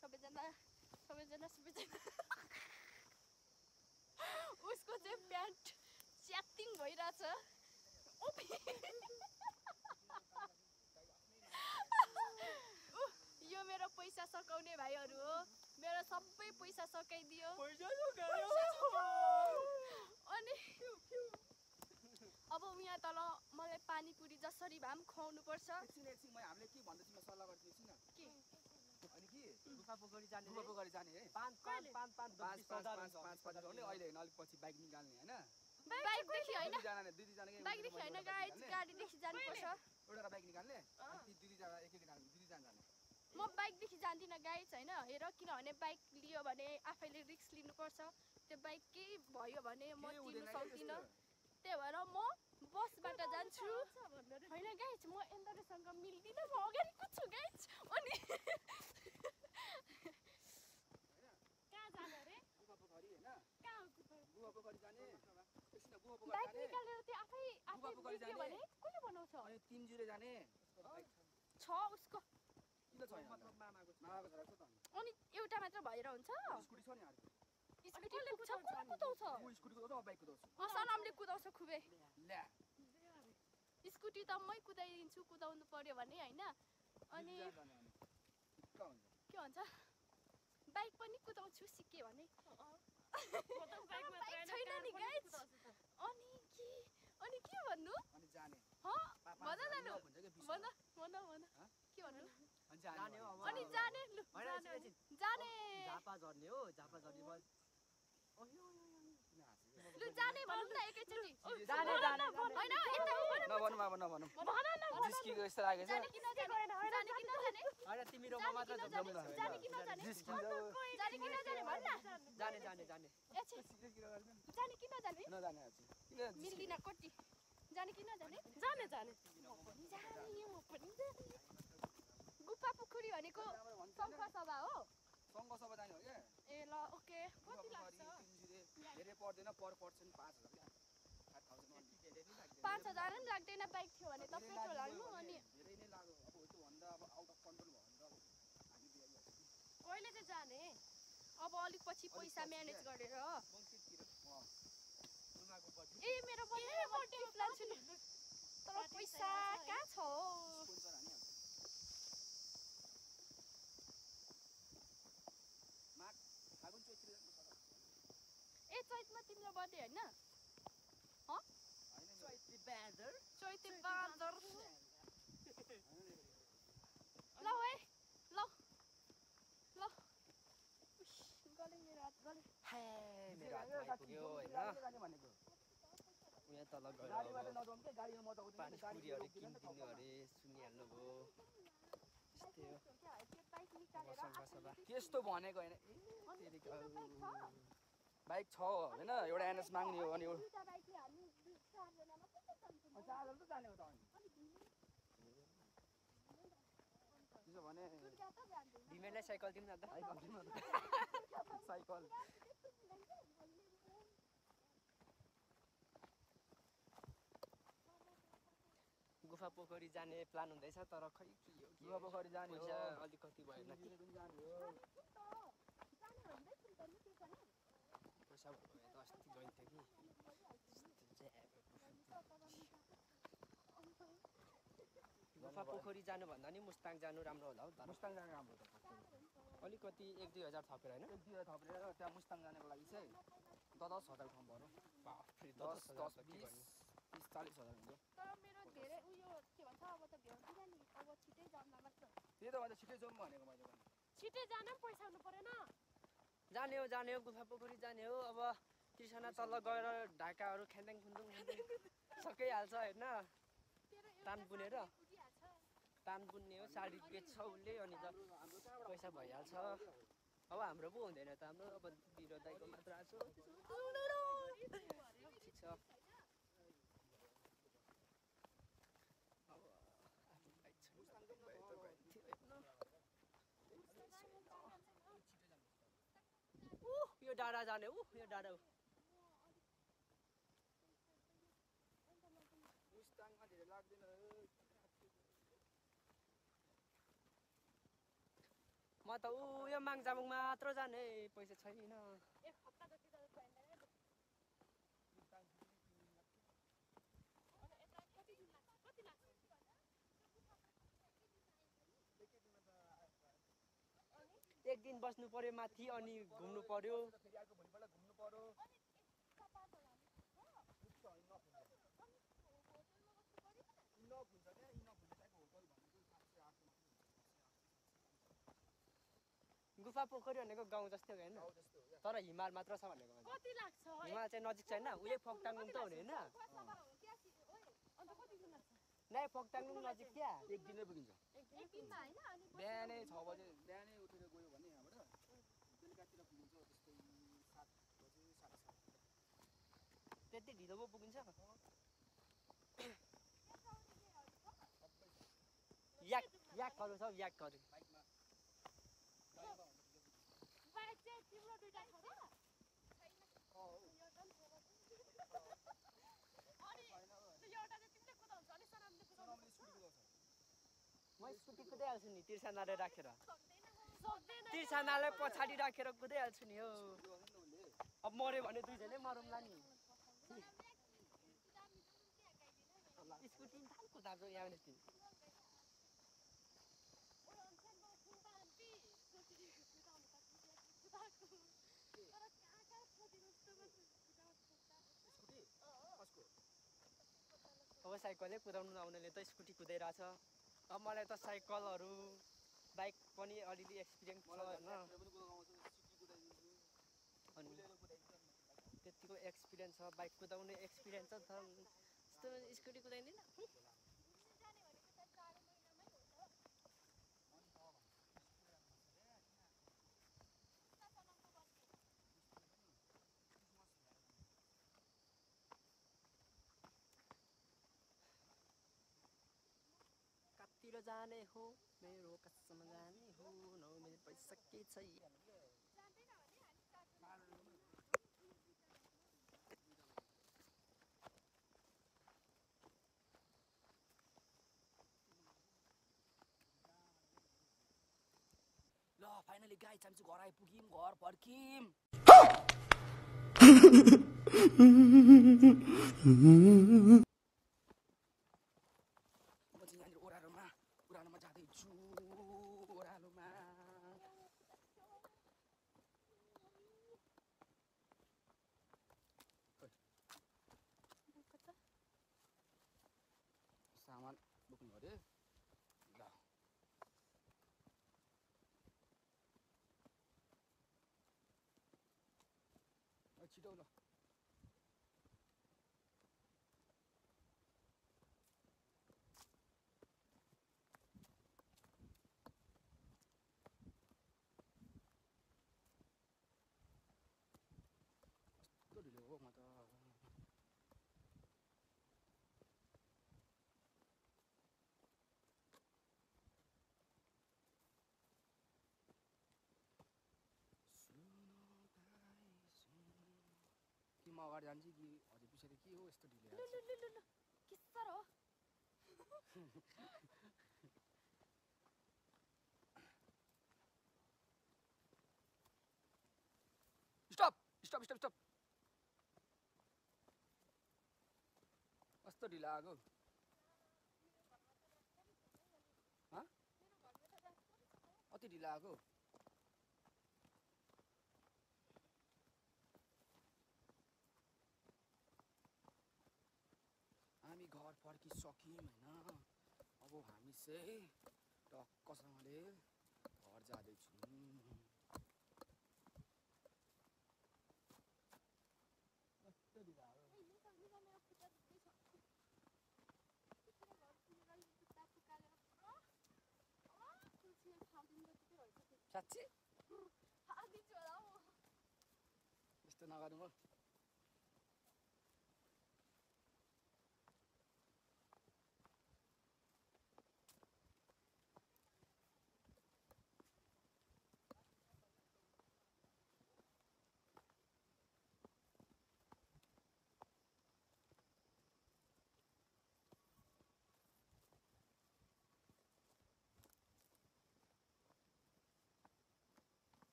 सबैजना उसको चाहिँ प्यान्ट च्याटिङ भइरहेछ यो मेरो पैसा सकाउने भाइहरू हो मेरो सबै पैसा सकाइदियो अनि अब यहाँ तल मलाई पानीपुरी जसरी भए पनि खुवाउनु पर्छ एकछिन म हामीले के भन्दैछु म सल्लाह गर्दैछु न के अनि के गुफा पोखरी जाने गुफा पोखरी जाने है 5 गर्ने अहिले हैन अलिक पछि बाइक निकाल्ने हैन बाइकदेखि होइन दुई जना बाइकदेखि होइन गाडीदेखि जानुपर्छ एउटा बाइक निकाल्ने अनि दुई जना एक जना जाने म बाइकदेखि जान्दिनँ गाइज होइन हेर किनभने बाइक लियो भने आफैले रिस्क लिनुपर्छ त्यो बाइक केही भयो भने म तिर्नु सक्दिनँ त्यही भएर म बसबाट जान्छु होइन गाइज म एन्दरेसँग मिल्दिनँ म अगाडि कुद्छु गाइज अनि कहाँ जाने रे गुफा पोखरी हैन कहाँ गुफा पोखरी जाने एकछिन गुफा पोखरी बाइक जाने निकालेर त्यो आफै गुफा पोखरी बिग्रियो जाने भने कसले बनाउँछ अनि 3 जुरे जाने छ उसको किन छ मतलब मामाको छोरा छ त अनि एउटा मात्र भएर हुन्छ स्कुटी छ नि अर्को स्कुटीले कुदाउँछ कुदाउँछ म स्कुटी कुदाउँछु म बाइक कुदाउँछु सलामले कुदाउँछ खुबे ल्या स्कुटी त मै कुदाइदिन्छु कुदाउनु पर्यो भने होइन अनि के भन्छ बाइक पनि कुदाउँछु सिकेँ भने छैन नि गाइज अनि के भन्नु अनि जाने भन जानु भन के भन्नु अनि जाने लु जाने झापा झर्ने हो झापा झर्ने बस लु जाने भनौँ न एकैचोटि जाने होइन यता नभनौँ जिस्कीको जस्तो लागेछ जाने कि नजाने होइन तिमी र म मात्र झर्नु जाने कि नजाने भन न जाने जाने कि नजाने नजाने आज मिल्दिन कति जाने कि नजाने जाने गुफा पोखरी भनेको सङ्घ सभा हो सङ्घ सभा जाने हो क्या ए ल ओके कति लाग्छ धेरै पर्दैन पर पर्सन 5000 5,000 पनि लाग्दैन बाइक थियो भने त पेट्रोल हाल्नु अनि धेरै नै लाग्यो अब त्यो भन्दा अब आउट अफ कन्ट्रोल भयो भने त हामी दिइहाल्छ कहिले चाहिँ जाने अब अलिक पछि पैसा म्यानेज गरेर ए मेरो बर्थडे प्लान छु तर पैसा कहाँ छ स्पोन्सर हानि हाल्छ माग फागुन चैत्र ए चैतमा तिम्रो बर्थडे होइन चैते बाँदर ल है ल गले मेरो हात गले मेरो हातमा आइपुग्यो होइन भनेको यहाँ तल गएर गाडीबाट नजाउँ के गाडीमा म त पानीपुरीहरू किनिदिनु अरे सुनिहाल्नु भयो त्यस्तै हो सभा त्यस्तो भनेको होइन बाइक छ होइन एउटा एनएस माग्ने हो अनि चार्जर त जाने हो त अनि त्यसो भने ढिमेलाई साइकल दिउँ न त साइकल गुफा पोखरी जाने प्लान हुँदैछ तर खै के हो गुफा पोखरी जाने हो पैसा अलिकति भएन कि जाने हो पैसा भयो भने त अस्ति गइन्थ्यो कि गुफा पोखरी जानुभन्दा नि मुस्ताङ जानु राम्रो होला हौ तर मुस्ताङ जाने राम्रो हो अलिकति 1-2 हजार थपेर होइन 1-2 थपेर त्यहाँ मुस्ताङ जानको लागि चाहिँ 10,000 फर्म भरौँ बाफ्रे 10 20 30 40,000 हुन्छ तर मेरो धेरै उयो के भन्छ अब त भ्याउँदिन नि अब छिटै जाउँला मात्र त्यही त मैले छिटै जाउँ भनेको मैले पनि छिटै जान पनि पैसा हुनु परेन जाने हो गुफा पोखरी जाने हो अब कृष्ण तल गएर ढाकाहरू ख्यान्दाङ खुन्दुङ सकिहाल्छ होइन तान बुनेर तान बुन्ने हो साडी बेच्छ उसले अनि त पैसा भइहाल्छ अब हाम्रो पो हुँदैन त हाम्रो अब बिरो दाइको मात्र आएको ठिक छ अब आफ्नो बाइक छ यो डाँडा जाने यो डाँडा मुस्ताङमा धेरै लाग्दैन म त यो माङजामुङ मात्र जाने पैसा छैन एक हप्ता जति त एक दिन बस्नु पर्यो माथि अनि घुम्नु पर्यो फेरि अर्को भोलिपल्ट घुम्नु पर्यो इनफ हुन्छ क्या इनफ हुने टाइपको होटल भनेको 700 800 गुफा पोखरी भनेको गाउँ जस्तै हो हैन तर हिमाल मात्र छ भनेको कति लाग्छ हिमाल चाहिँ नजिक छैन उही फोक्टाङलुङ त हो नि हैन अन्त कति दिन लाग्छ नै फोक्टाङलुङ नजिक क्या एक दिनै पुगिन्छ एक दिनमा हैन अनि बिहानै 6 बजे बिहानै उठेर गयो भने यहाँबाट बेलुकातिर पुगिन्छ त्यस्तै 7 बजे 7:30 त्यति ढिलो पो पुगिन्छ याकहरू छ याकहरू बाइकमा बाइक चाहिँ तिम्रो दुईटा छ र अनि एउटा चाहिँ तिमीले कुदाउँछ अनि सरामले कुदाउँछ म स्कुटी कुदाइहाल्छु नि तिर्सानाले राखेर सक्दैन तिर्सानालाई पछाडि राखेर कुदाइहाल्छु नि हो अब मर्यो भने दुईजनै मरौँला नि स्कुटी थाल कुदाउँछ यहाँ निस्किन अब साइकलले कुदाउनु नआउनेले त स्कुटी कुदाइरहेछ अब मलाई त साइकलहरू बाइक पनि अलिअलि एक्सपिरियन्स छ होइन अनि त्यतिको एक्सपिरियन्स छ बाइक कुदाउने एक्सपिरियन्स छ त्यस्तो स्कुटी कुदाइँदैन कतिर जाने हो मेरो कसम जाने हो नौ मिनट भइसके छैन ल फाइनली गाइस हामी चाहिँ घर आइपुग्यौँ घर फर्कियौँ म चाहिँ यहाँनिर ओह्रालोमा जाँदैछु ओह्रालोमा सामान बोक्नु अरे ल छिटो ल कस्तो ढिलो हो म त कि म अगाडि जान्छु कि हजुर पछाडि के हो यस्तो ढिलो के सर हो स्टप स्टप स्टप स्टप कस्तो ढिलो आएको अति ढिलो आएको हामी घर फर्किसक्यौँ होइन अब हामी चाहिँ टक्कसँगले घर जाँदैछौँ कस्तो ढिलो आयो साँच्ची यस्तो नगर्नु हो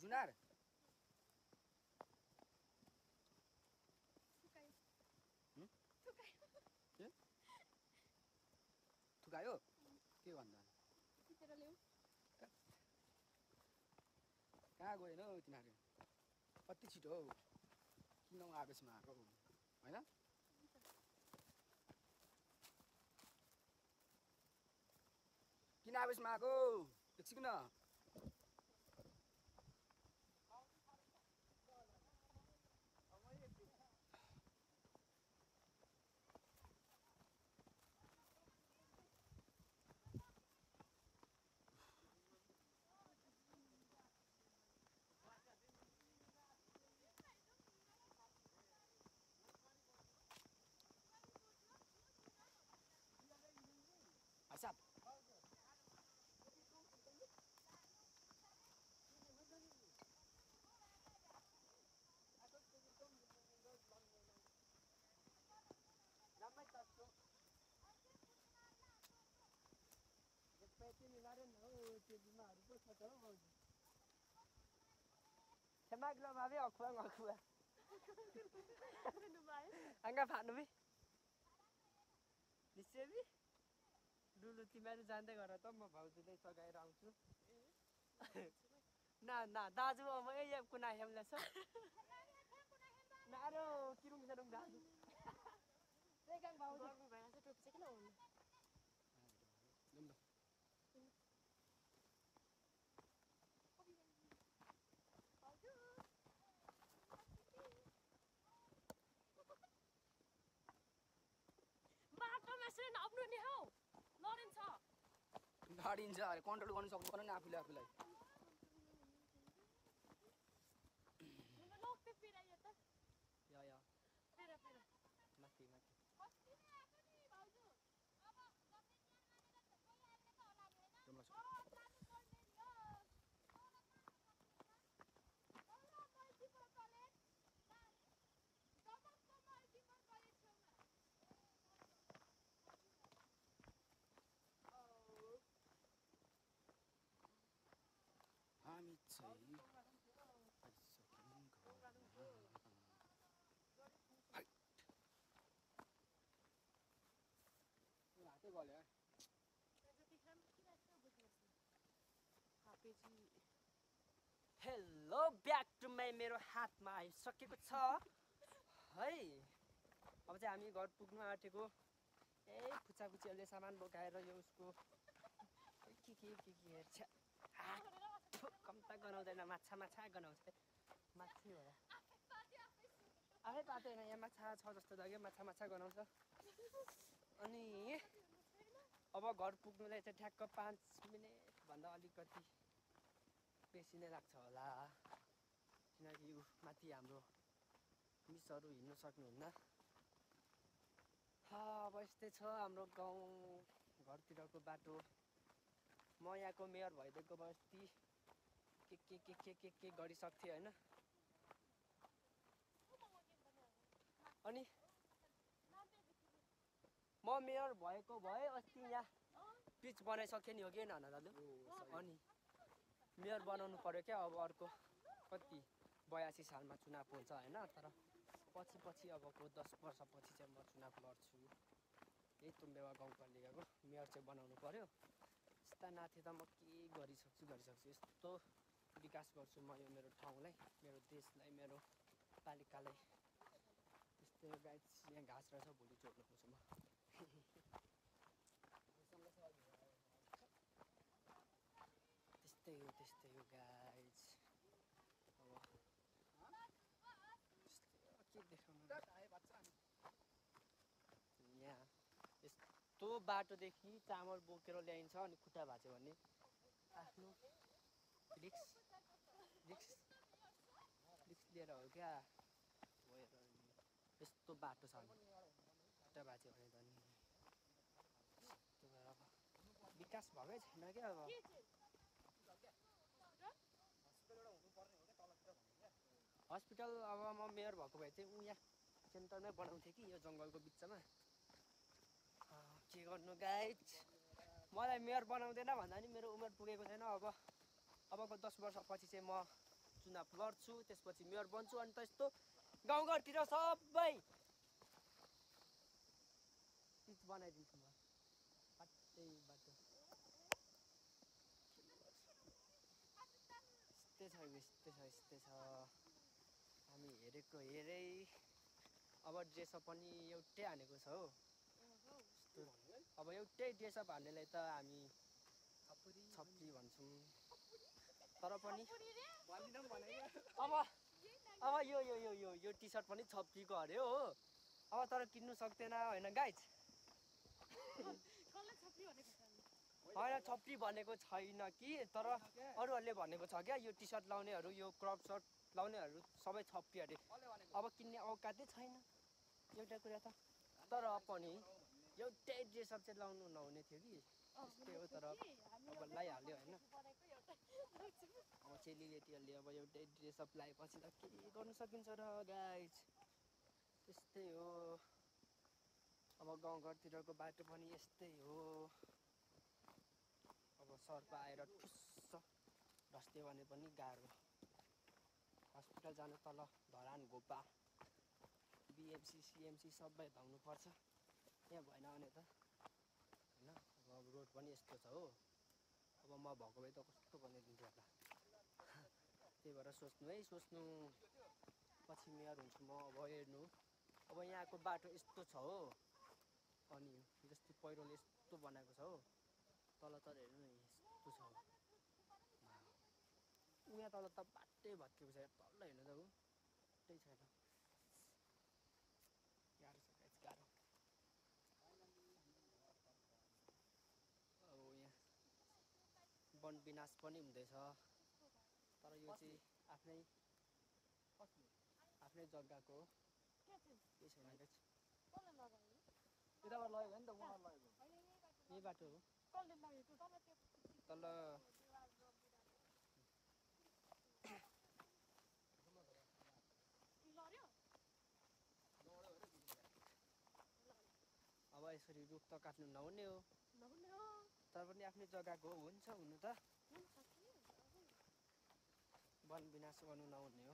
सुनार थुकायो के भन्दा कहाँ गएन हौ तिनीहरू कति छिटो हौ किन आवेशमा आएको होइन किन आवेशमा आएको एकछिन न साहब Semaglo mabe akwa ngakwa. Anga फाट्नु बे निसेबी डुलु तिमीहरू जान्दै गर त म भाउजूले सघाएर आउँछु ना दाजु अब ए कुना हेमले छ नारो किरुङ जरुङ दाजु तेगाङ भाउजू भएन छ टोपी चाहिँ किन हुनु गाडिन्छ अरे कन्ट्रोल गर्नु सक्नु पर्यो नि आफूले आफूलाई हामी चाहिँ हातै गल्यो हेलो ब्याक टु माई मेरो हातमा आइसकेको छ है अब चाहिँ हामी घर पुग्नु आँटेको फुच्चाफुच्चीहरूले सामान बोकाएर यो उसको के हेर्छ कम्ता गनाउँदैन माछा गनाउँछ माछी हो आफै पातो होइन यहाँ माछा छ जस्तो लाग्यो माछा गनाउँछ अनि अब घर पुग्नुलाई चाहिँ ठ्याक्क 5 मिनेटभन्दा अलिकति बेसी नै लाग्छ होला किनकि माथि हाम्रो मिसहरू हिँड्नु सक्नुहुन्न अब यस्तै छ हाम्रो गाउँ घरतिरको बाटो म यहाँको मेयर भइदिएको बस्ती के गरिसक्थेँ होइन अनि म मेयर भएको भए अस्ति यहाँ पिच बनाइसकेँ नि हो कि नाना दाजु अनि मेयर बनाउनु पर्यो क्या अब अर्को कति 82 सालमा चुनाव हुन्छ होइन तर पछि अबको 10 वर्षपछि चाहिँ म चुनाव लड्छु यही तुम्बेवा गाउँपालिकाको मेयर चाहिँ बनाउनु पर्यो यस्ता नाथे त म के गरिसक्छु यस्तो विकास गर्छु म यो मेरो ठाउँलाई मेरो देशलाई मेरो पालिकालाई यस्तै गाइस यहाँ घाँस रहेछ भोलि चोर्नु पर्छ म त्यस्तै हो गाइस अब के देखाउनु यहाँ यस्तो बाटोदेखि चामल बोकेर ल्याइन्छ अनि खुट्टा भाँच्यो भने आफ्नो रिक्स लिएर हो क्या यस्तो बाटो छ भने खुट्टा भाँच्यो भने त नि अब विकास भएकै छैन क्या अब हस्पिटल अब म मेयर भएको भए चाहिँ यहाँ सेन्टरमै बनाउँथेँ कि यो जङ्गलको बिचमा के गर्नु गाइज मलाई मेयर बनाउँदैन भन्दा नि मेरो उमेर पुगेको छैन अबको 10 वर्षपछि चाहिँ म चुनाव लड्छु त्यसपछि मेयर बन्छु अनि त्यस्तो गाउँघरतिर सबै पिच बनाइदिन्छु म बाटै बाटो यस्तै छ हामी हेरेको हेरै अब ड्रेसअप पनि एउटै हानेको छ हो अब एउटै ड्रेसअप हान्नेलाई त हामी छप्री भन्छौँ तर पनि अब यो टी सर्ट पनि छप्रीको अरे हो अब तर किन्नु सक्दैन होइन गाइज होइन छप्री भनेको छैन कि तर अरूहरूले भनेको छ क्या यो टी सर्ट लाउनेहरू यो क्रप सर्ट लाउनेहरू सबै छप्री अरे अब किन्ने औकातै छैन एउटा कुरा त तर पनि एउटै ड्रेसअप चाहिँ लाउनु नहुने थियो कि त्यस्तै हो तर अब लगाइहाल्यो होइन अब चेलीबेटीहरूले अब एउटै ड्रेसअप लगाएपछि त के गर्नु सकिन्छ र गाइज त्यस्तै हो अब गाउँघरतिरको बाटो पनि यस्तै हो अब सर्प आएर ठुस्स ढस्यो भने पनि गाह्रो हस्पिटल जानु तल धरान घोपा बिएमसी सिएमसी सबै धाउनुपर्छ यहाँ भएन भने त होइन अब रोड पनि यस्तो छ हो अब म भएको भए त कस्तो बनाइदिन्थेँ होला त्यही भएर सोच्नु है सोच्नु पछि मेयर हुन्छु म अब हेर्नु अब यहाँको बाटो यस्तो छ हो अनि जस्तै पहिरोले यस्तो बनाएको छ हो तल तर हेर्नु न यस्तो छ यहाँ तल त बाटै भत्किएको छ तल हेर्नु त ऊ त्यही छैन गाह्रो छ गाइस गाह्रो अब यहाँ वन विनाश पनि हुँदैछ तर यो चाहिँ आफ्नै जग्गाको केही छैन गाइस यताबाट लग्यो भने त उहाँ लगेको यही बाटो हो तल अब यसरी रुख त काट्नु नहुने हो तर पनि आफ्नै जग्गाको हुन्छ हुनु त वन विनाश गर्नु नहुने हो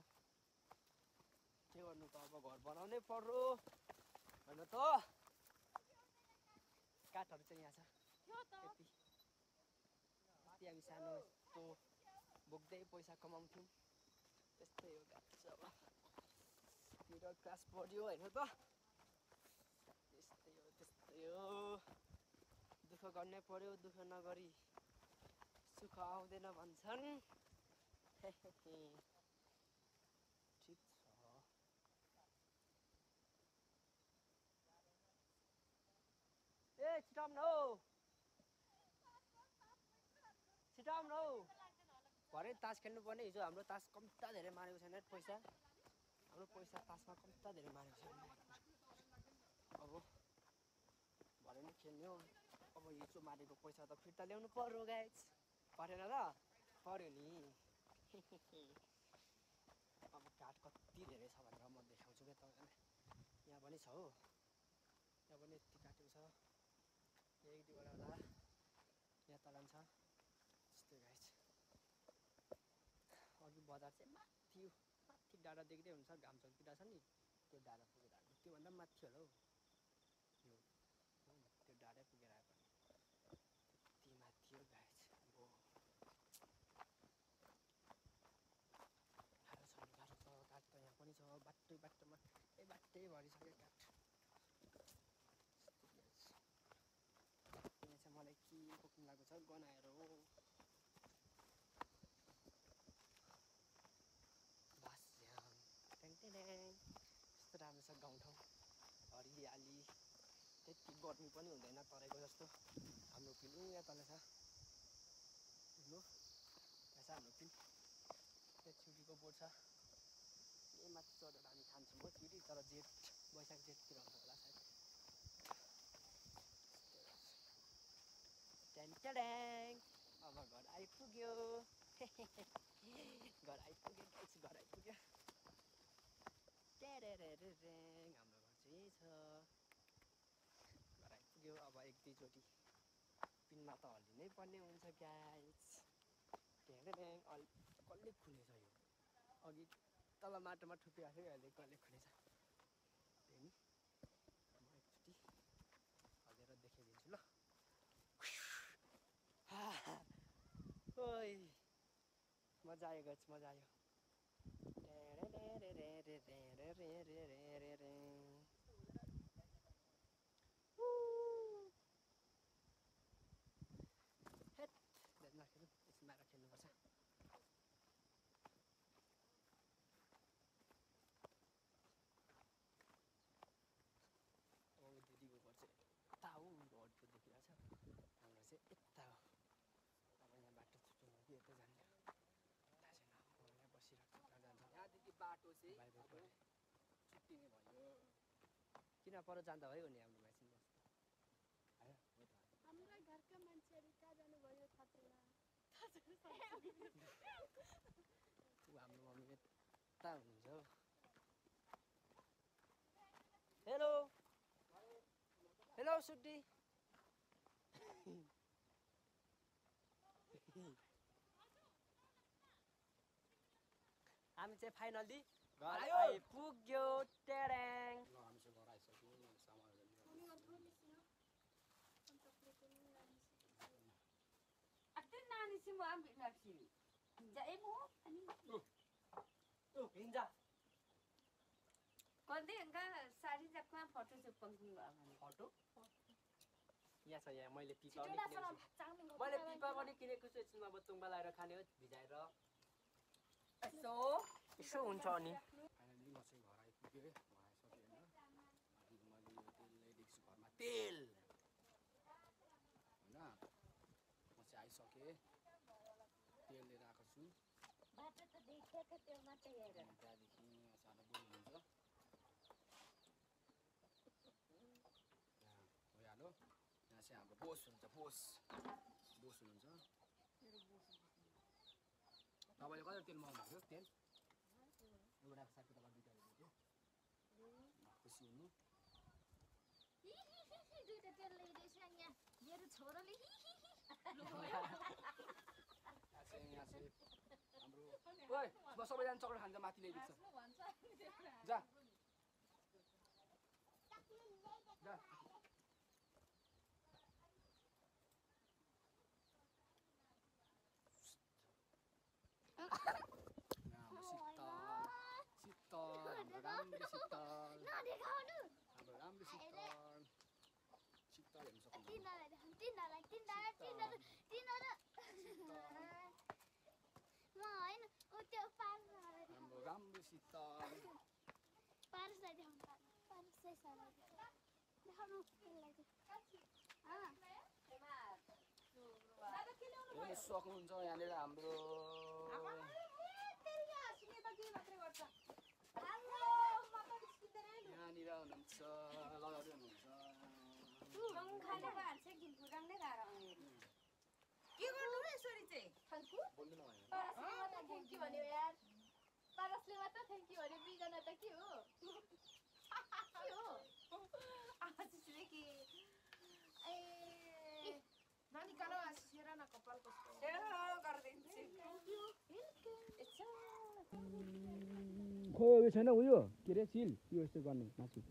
के गर्नु त अब घर बनाउनै पर्यो होइन त काठहरू चाहिँ यहाँ छ यति हामी सानो यस्तो बोक्दै पैसा कमाउँथ्यौँ त्यस्तै हो गाइस अब मिडल क्लास पढ्यो होइन त त्यस्तै हो दुःख गर्नै पर्यो दुःख नगरी सुख आउँदैन भन्छन् ठिक छ ए छिटाउनु हौ छिटाउनु हौ भरे तास खेल्नु पर्ने हिजो हाम्रो तास कम्ता धेरै मारेको छैन पैसा हाम्रो पैसा तासमा कम्ता धेरै मारेको छैन अब भरे नै खेल्ने हो अब हिजो मारेको पैसा त फिर्ता ल्याउनु पर्यो गाइस परेन र पर्यो नि अब काठ कति धेरै छ भनेर म देखाउँछु क्या तपाईँलाई यहाँ पनि छ हो यहाँ पनि यति काटेको छ एक दुईवटा होला यहाँ तल छ त्यस्तै गाइस अघि बजार चाहिँ माथि डाँडा देख्दै हुन्छ घाम झल्किरहेको छ नि त्यो डाँडा पुगेर आएको त्योभन्दा माथि होला हौ यो त्यो डाँडै पुगेर आएको त्यति माथि हो गाइस अब गाह्रो छ काठ त यहाँ पनि छ बाटोमा बाटैभरि छ क्या काठ यहाँ चाहिँ मलाई के बोक्नु लागेको छ गनाएर हो यस्तो राम्रो छ गाउँठाउँ हरियाली त्यति गर्मी पनि हुँदैन तराईको जस्तो हाम्रो फिल यहाँ तल छ हेर्नु यहाँ छ हाम्रो फिल त्यहाँ छुरीको बोट छ यही माथि चढेर हामी खान्छौँ हो छुरी तर वैशाख जेठतिर हुन्छ होला सायद ट्याङ अब घर आइपुग्यो घर आइपुग्यो घर आइपुग्यो हाम्रो घर चाहिँ छ घर आइपुग्यो अब एक दुईचोटि पिनमा त हल्लिनै पर्ने हुन्छ गाइस कसले खुलेछ यो अघि तल माटोमा ठुपिहाल्यो अहिले कसले खुलेछ त्यही म एकचोटि हालेर देखाइदिन्छु ल ओइ मजा आयो गछ मजा आयो खेल्नुपर्छ दिदीको घर चाहिँ यता हो रोडको देखिरहेछ हाम्रो चाहिँ यता हो अब यहाँ बाटो छुट्याउनु कि यता जाने थाहा छैन यहाँ बसिरहेको छ कहाँ जान्छ यहाँदेखि बाटो चाहिँ बाहिर अब पऱ्यो छुट्टिने भयो किन पर जाँदा भयो नि हाम्रो भाइ हाम्रै घरका मान्छेहरू कहाँ जानुभयो थाहा छैन हाम्रो मम्मी यता हुनुहुन्छ हौ हेलो हेलो सुड्डी हामी चाहिँ फाइनली घर आइपुग्यो टेडेङ ल हामी चाहिँ घर आइसक्यौँ सामानहरू हिँड्छ फोटो यहाँ छ यहाँ मैले पिपा पनि किनेको छु एकछिनमा अब तुम्बा लगाएर खाने हो भिजाएर यसो हुन्छ अनि फाइनली म चाहिँ घर आइपुगेँ घर आइसकेँ होइन अनि मैले यो तेल ल्याइदिएको छु घरमा तेल होइन म चाहिँ आइसकेँ तेल लिएर आएको छु त्यहाँदेखि सानो बोल हुन्छ भइहाल्यो यहाँ चाहिँ हाम्रो बोस हुन्छ बोस हुनुहुन्छ तपाईँले कति तेल मगाउनु भएको तेल एउटा साथी तपाईँ दुईवटा ल्याइदिएको खुसी हुनु दुईटा तेल ल्याइदिएछ यहाँ मेरो छोराले यहाँ चाहिँ हाम्रो ओइ म सबैजना चक्लेट खान्छ माथि ल्याइदिएको छ जा जा शीतल हाम्रो राम्रो शीतल हाम्रो राम्रो शीतल शीतल हेर्नु हाम्रो राम्रो शीतल हेर्नु सक्नुहुन्छ यहाँनिर हाम्रो यहाँनिर हुनुहुन्छ लगाउँदै हुनुहुन्छ के गर्नु र यसरी चाहिँ बोल्नु नभए थ्याङ्क यू भन्यो यार पारसले मात्र थ्याङ्क यू भन्यो बिजना त के हो नानी कालो आसिरा न कपाल कस्तो खो यो छैन उयो के अरे सिल यो यस्तो गर्ने माथि